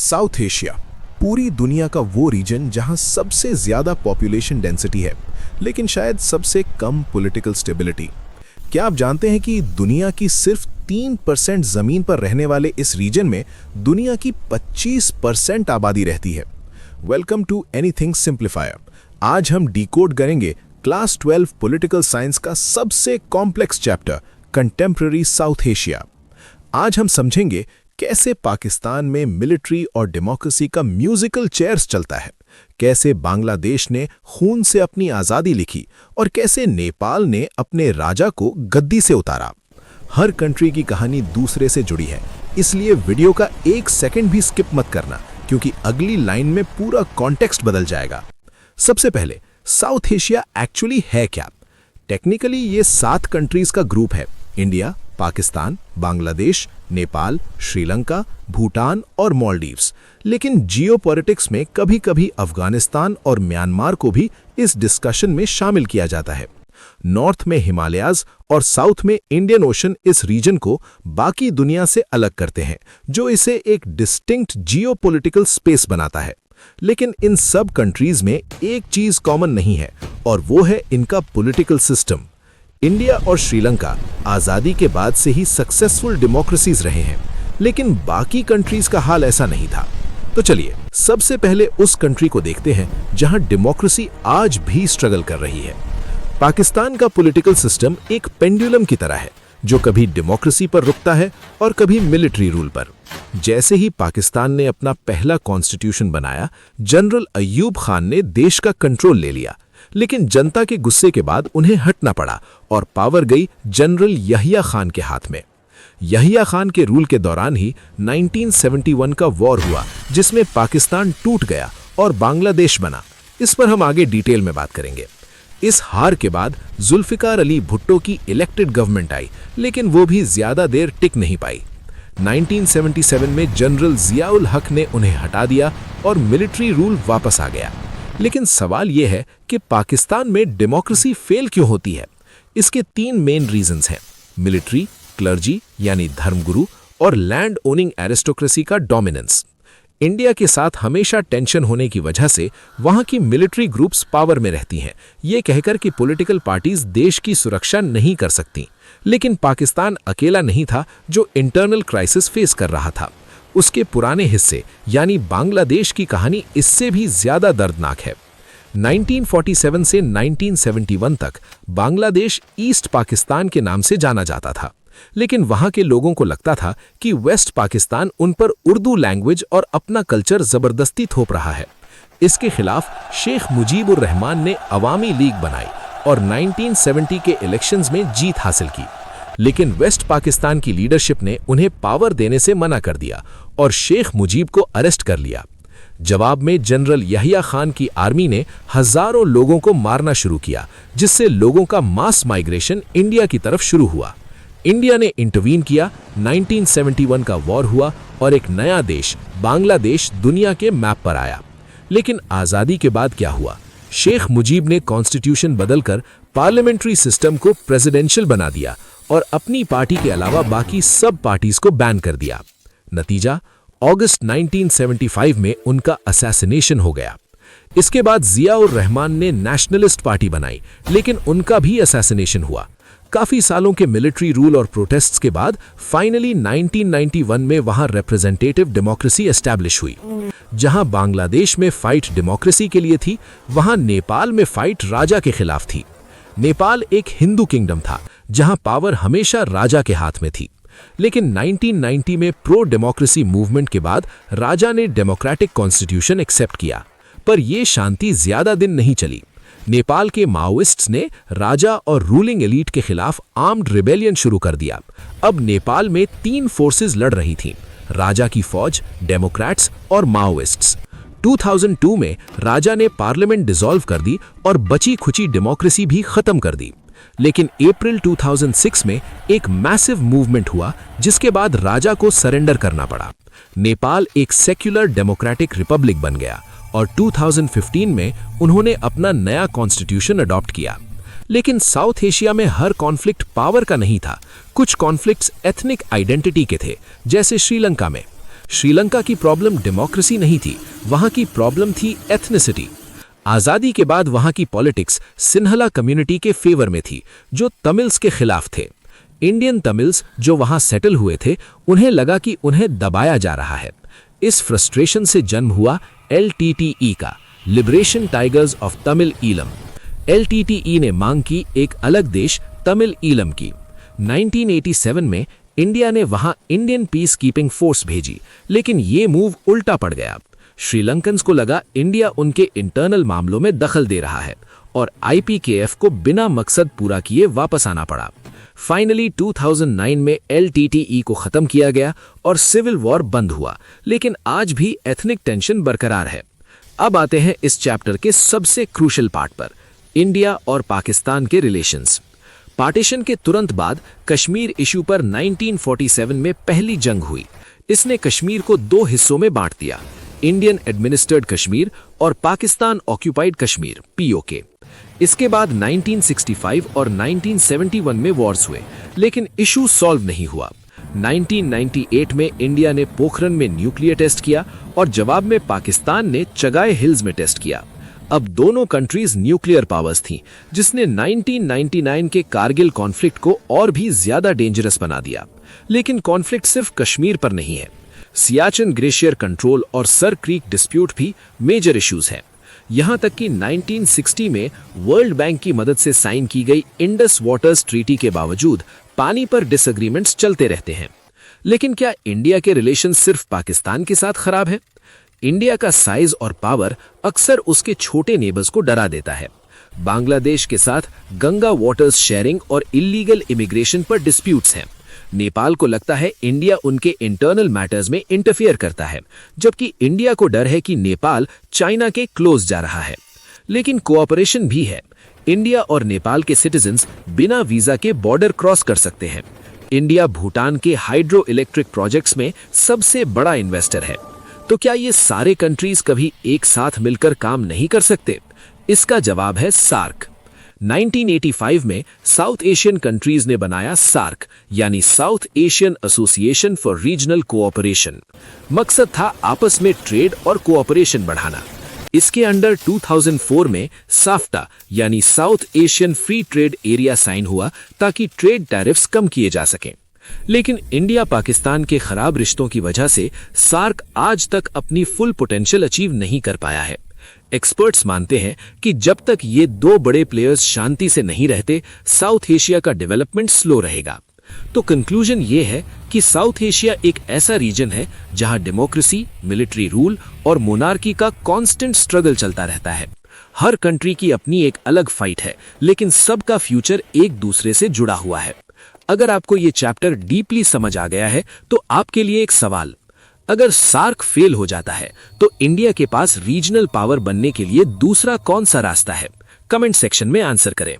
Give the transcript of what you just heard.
South Asia पूरी दुनिया का वो रीजन जहां सबसे ज्यादा पॉपुलेशन डेंसिटी है, लेकिन शायद सबसे कम पॉलिटिकल स्टेबिलिटी। क्या आप जानते हैं कि दुनिया की सिर्फ 3% जमीन पर रहने वाले इस रीजन में दुनिया की 25% आबादी रहती है। Welcome to anything simplifier. आज हम डिकोड करेंगे क्लास 12 पॉलिटिकल साइंस का सबसे complex chapter contemporary south Asia. आज हम समझेंगे कैसे पाकिस्तान में मिलिट्री और डेमोक्रेसी का म्यूजिकल चेयर्स चलता है, कैसे बांग्लादेश ने खून से अपनी आज़ादी लिखी और कैसे नेपाल ने अपने राजा को गद्दी से उतारा। हर कंट्री की कहानी दूसरे से जुड़ी है, इसलिए वीडियो का एक सेकंड भी स्किप मत करना, क्योंकि अगली लाइन में पूरा कॉन्टेक्स्ट बदल जाएगा। सबसे पहले साउथ एशिया एक्चुअली है क्या? टेक्निकली ये 7 कंट्रीज का ग्रुप है: इंडिया, पाकिस्तान, बांग्लादेश, नेपाल, श्रीलंका, भूटान और मालदीव्स। लेकिन जियोपॉलिटिक्स में कभी-कभी अफगानिस्तान और म्यांमार को भी इस डिस्कशन में शामिल किया जाता है। नॉर्थ में हिमालयाज और साउथ में इंडियन ओशन इस रीजन को बाकी दुनिया से अलग करते हैं, जो इसे एक डिस्टिंक्ट जियोपॉलिटिकल स्पेस बनाता है। लेकिन इन सब कंट्रीज में एक चीज कॉमन नहीं है, और वो है इनका पॉलिटिकल सिस्टम। इंडिया और श्रीलंका आज़ादी के बाद से ही सक्सेसफुल डेमोक्रेसीज रहे हैं, लेकिन बाकी कंट्रीज का हाल ऐसा नहीं था। तो चलिए सबसे पहले उस कंट्री को देखते हैं जहां डेमोक्रेसी आज भी स्ट्रगल कर रही है। पाकिस्तान का पॉलिटिकल सिस्टम एक पेंडुलम की तरह है, जो कभी डेमोक्रेसी पर रुकता है और कभी मिलिट्री रूल पर। जैसे ही पाकिस्तान ने अपना पहला कॉन्स्टिट्यूशन बनाया, जनरल अय्यूब खान ने देश का कंट्रोल ले लिया, लेकिन जनता के गुस्से के बाद उन्हें हटना पड़ा और पावर गई जनरल यहिया खान के हाथ में। यहिया खान के रूल के दौरान ही 1971 का वॉर हुआ, जिसमें पाकिस्तान टूट गया और बांग्लादेश बना। इस पर हम आगे डिटेल में बात करेंगे। इस हार के बाद जुल्फिकार अली भुट्टो की इलेक्टेड गवर्नमेंट आई, लेकिन वो भी ज्यादा देर टिक नहीं पाई। 1977 में जनरल जियाउल हक ने उन्हें हटा दिया और मिलिट्री रूल वापस आ गया। लेकिन सवाल यह है कि पाकिस्तान में डेमोक्रेसी फेल क्यों होती है? इसके 3 मेन रीजंस हैं: मिलिट्री, क्लर्जी यानी धर्मगुरु और लैंड ओनिंग एरिस्टोक्रेसी का डोमिनेंस। इंडिया के साथ हमेशा टेंशन होने की वजह से वहां की मिलिट्री ग्रुप्स पावर में रहती हैं, ये कहकर कि पॉलिटिकल पार्टीज देश की सुरक्षा नहीं कर सकती। लेकिन पाकिस्तान अकेला नहीं था जो इंटरनल क्राइसिस फेस कर रहा था। उसके पुराने हिस्से यानी बांग्लादेश की कहानी इससे भी ज्यादा दर्दनाक है। 1947 से 1971 तक बांग्लादेश ईस्ट पाकिस्तान के नाम से जाना जाता था, लेकिन वहां के लोगों को लगता था कि वेस्ट पाकिस्तान उन पर उर्दू लैंग्वेज और अपना कल्चर जबरदस्ती थोप रहा है। इसके खिलाफ शेख मुजीबुर रहमान ने अवामी लीग बनाई और 1970 के इलेक्शंस में जीत हासिल की। लेकिन वेस्ट पाकिस्तान की लीडरशिप ने उन्हें पावर देने से मना कर दिया और शेख मुजीब को अरेस्ट कर लिया। जवाब में जनरल यहिया खान की आर्मी ने हजारों लोगों को मारना शुरू किया, जिससे लोगों का मास माइग्रेशन इंडिया की तरफ शुरू हुआ। इंडिया ने इंटरवीन किया, 1971 का वॉर हुआ और एक नया देश बांग्लादेश दुनिया के मैप पर आया। लेकिन आज़ादी के बाद क्या हुआ? शेख मुजीब ने कॉन्स्टिट्यूशन बदलकर पार्लियामेंट्री सिस्टम को प्रेसिडेंशियल बना दिया और अपनी पार्टी के अलावा बाकी सब पार्टीज को बैन कर दिया। नतीजा, अगस्त 1975 में उनका असैसिनेशन हो गया। इसके बाद जियाउर रहमान ने नेशनलिस्ट पार्टी बनाई, लेकिन उनका भी असैसिनेशन हुआ। काफी सालों के मिलिट्री रूल और प्रोटेस्ट्स के बाद फाइनली 1991 में वहां रिप्रेजेंटेटिव डेमोक्रेसी एस्टैब्लिश हुई। जहां बांग्लादेश में फाइट डेमोक्रेसी के लिए थी, वहां नेपाल में फाइट राजा के खिलाफ थी। नेपाल एक हिंदू किंगडम था, जहां पावर हमेशा राजा के हाथ में थी। लेकिन 1990 में प्रो डेमोक्रेसी मूवमेंट के बाद राजा ने डेमोक्रेटिक कॉन्स्टिट्यूशन एक्सेप्ट किया, पर यह शांति ज्यादा दिन नहीं चली। नेपाल के माओइस्ट्स ने राजा और रूलिंग एलीट के खिलाफ आर्म्ड रिबेलियन शुरू कर दिया। अब नेपाल में 3 फोर्सेस लड़ रही थीं: राजा की फौज, डेमोक्रेट्स और माओइस्ट्स। 2002 में राजा ने पार्लियामेंट डिसॉल्व कर दी और बची खुची डेमोक्रेसी भी खत्म कर दी। लेकिन अप्रैल 2006 में एक मैसिव मूवमेंट हुआ, जिसके बाद राजा को सरेंडर करना पड़ा। नेपाल एक सेक्युलर डेमोक्रेटिक रिपब्लिक बन गया और 2015 में उन्होंने अपना नया कॉन्स्टिट्यूशन अडॉप्ट किया। लेकिन साउथ एशिया में हर कॉन्फ्लिक्ट पावर का नहीं था। कुछ कॉन्फ्लिक्ट्स एथनिक आइडेंटिटी के थे, जैसे श्रीलंका में। श्रीलंका की प्रॉब्लम डेमोक्रेसी नहीं थी, वहां की प्रॉब्लम थी एथनिसिटी। आजादी के बाद वहां की पॉलिटिक्स सिन्हला कम्युनिटी के फेवर में थी, जो तमिल्स के खिलाफ थे। इंडियन तमिल्स जो वहां सेटल हुए थे, उन्हें लगा कि उन्हें दबाया जा रहा है। इस फ्रस्ट्रेशन से जन्म हुआ LTTE का, liberation tigers of Tamil Eelam. LTTE ने मांग की एक अलग देश तमिल ईलम की। 1987 में इंडिया ने वहां इंडियन पीस कीपिंग फोर्स भेजी, लेकिन ये मूव उल्टा पड़ गया। श्रीलंकन्स को लगा इंडिया उनके इंटरनल मामलों में दखल दे रहा है और IPKF को बिना मकसद पूरा किए वापस आना पड़ा। फाइनली 2009 में LTTE को खत्म किया गया और सिविल वॉर बंद हुआ, लेकिन आज भी एथनिक टेंशन बरकरार है। अब आते हैं इस चैप्टर के सबसे क्रूशियल पार्ट पर, इंडिया और पाकिस्तान के रिलेशंस। पार्टीशन के तुरंत बाद कश्मीर इशू पर 1947 में पहली जंग हुई। इसने कश्मीर को दो हिस्सों में बांट दिया, इंडियन एडमिनिस्टर्ड कश्मीर और पाकिस्तान ऑक्यूपाइड कश्मीर POK। इसके बाद 1965 और 1971 में वॉर्स हुए, लेकिन इशू सॉल्व नहीं हुआ। 1998 में इंडिया ने पोखरन में न्यूक्लियर टेस्ट किया और जवाब में पाकिस्तान ने चगाई हिल्स में टेस्ट किया। अब दोनों कंट्रीज न्यूक्लियर पावर्स थीं, जिसने 1999 के कारगिल कॉन्फ्लिक्ट को और भी ज्यादा डेंजरस बना दिया। लेकिन कॉन्फ्लिक्ट सिर्फ कश्मीर पर नहीं है, सियाचिन ग्लेशियर कंट्रोल और सर क्रीक डिस्प्यूट भी मेजर इश्यूज हैं। यहां तक कि 1960 में वर्ल्ड बैंक की मदद से साइन की गई इंडस वाटर्स ट्रीटी के बावजूद पानी पर डिसएग्रीमेंट्स चलते रहते हैं। लेकिन क्या इंडिया के रिलेशन सिर्फ पाकिस्तान के साथ खराब है? इंडिया का साइज और पावर अक्सर उसके छोटे नेबर्स को डरा देता है। बांग्लादेश के साथ गंगा वाटर्स शेयरिंग और इलीगल इमिग्रेशन पर डिस्प्यूट्स हैं। नेपाल को लगता है इंडिया उनके इंटरनल मैटर्स में इंटरफियर करता है, जबकि इंडिया को डर है कि नेपाल चाइना के क्लोज जा रहा है। लेकिन कोऑपरेशन भी है। इंडिया और नेपाल के सिटीजन्स बिना वीजा के बॉर्डर क्रॉस कर सकते हैं। इंडिया भूटान के हाइड्रो इलेक्ट्रिक प्रोजेक्ट्स में सबसे बड़ा इन्वेस्टर है। तो क्या ये सारे कंट्रीज कभी एक साथ मिलकर काम नहीं कर सकते? इसका जवाब है सार्क। 1985 में साउथ एशियन कंट्रीज ने बनाया सार्क, यानी South Asian association for regional cooperation. मकसद था आपस में ट्रेड और कोऑपरेशन बढ़ाना। इसके अंडर 2004 में साफ्टा यानी South Asian free trade area sign हुआ, ताकि ट्रेड टैरिफ्स कम किए जा सकें। लेकिन इंडिया पाकिस्तान के खराब रिश्तों की वजह से सार्क आज तक अपनी फुल पोटेंशियल अचीव नहीं कर पाया है। एक्सपर्ट्स मानते हैं कि जब तक ये दो बड़े प्लेयर्स शांति से नहीं रहते, साउथ एशिया का डेवलपमेंट स्लो रहेगा। तो कंक्लूजन ये है कि साउथ एशिया एक ऐसा रीजन है जहां डेमोक्रेसी, मिलिट्री रूल और मोनार्की का कांस्टेंट स्ट्रगल चलता रहता है। हर कंट्री की अपनी एक अलग फाइट है, लेकिन सबका फ्यूचर एक दूसरे से जुड़ा हुआ है। अगर आपको ये चैप्टर डीपली समझ आ गया है, तो आपके लिए एक सवाल, अगर सार्क फेल हो जाता है तो इंडिया के पास रीजनल पावर बनने के लिए दूसरा कौन सा रास्ता है? कमेंट सेक्शन में आंसर करें।